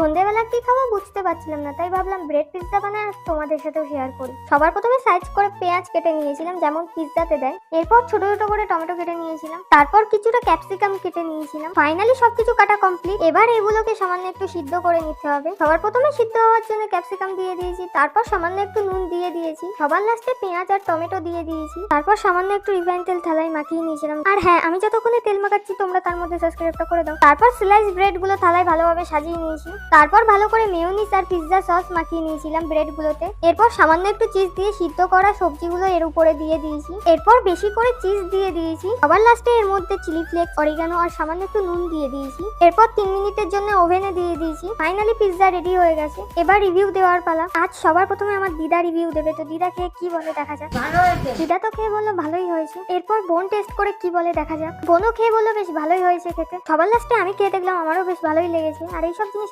সন্ধ্যেবেলা কি খাবো বুঝতে পারছিলাম না, তাই ভাবলাম ব্রেড পিৎজা বানাই আর তোমাদের সাথেও শেয়ার করি। সবার প্রথমে সাইজ করে পেঁয়াজ কেটে নিয়েছিলাম, যেমন পিৎজাতে দেয়। এরপর ছোট ছোট করে টমেটো কেটে নিয়েছিলাম, তারপর কিছুটা ক্যাপসিকাম কেটে নিয়েছিলাম। ফাইনালি সবকিছু কাটা কমপ্লিট। এবার এগুলোকে সামান্য একটু সিদ্ধ করে নিতে হবে। সবার প্রথমে সিদ্ধ হওয়ার জন্য ক্যাপসিকাম দিয়ে দিয়েছি, তারপর সামান্য একটু নুন দিয়ে দিয়েছি, সবার লাস্টে পেঁয়াজ আর টমেটো দিয়ে দিয়েছি, তারপর সামান্য একটু রিফাইন তেল থালায় মাখিয়ে নিয়েছিলাম। আর হ্যাঁ, আমি যতক্ষণে তেল মাখাচ্ছি তোমরা তার মধ্যে সাবস্ক্রাইবটা করে দাও। তারপর স্লাইস ব্রেড গুলো থালায় ভালোভাবে সাজিয়ে নিয়েছি, তারপর ভালো করে মেয়োনিজ আর পিৎজা সস মাখিয়ে নিয়েছিলাম ব্রেড গুলোতে। এরপর সামান্য একটু চিজ দিয়ে সিদ্ধ করা সবজিগুলো এর উপরে দিয়ে দিয়েছি, এরপর বেশি করে চিজ দিয়ে দিয়েছি, সবার লাস্টে এর মধ্যে চিলি ফ্লেক্স, অরিগানো আর সামান্য একটু নুন দিয়ে দিয়েছি। এরপর 3 মিনিটের জন্য ওভেনে দিয়ে দিয়েছি। ফাইনালি পিৎজা রেডি হয়ে গেছে। এবার রিভিউ দেওয়ার পালা। আজ সবার প্রথমে আমার দিদা রিভিউ দেবে, তো দিদা খেয়ে কি বলে দেখা যাক। দিদা তো খেয়ে বললো ভালোই হয়েছে। এরপর বোন টেস্ট করে কি বলে দেখা যাক। বোনও খেয়ে বললো বেশ ভালোই হয়েছে খেতে। সবার লাস্টে আমি খেয়ে দেখলাম, আমারও বেশ ভালোই লেগেছে। আর এইসব জিনিস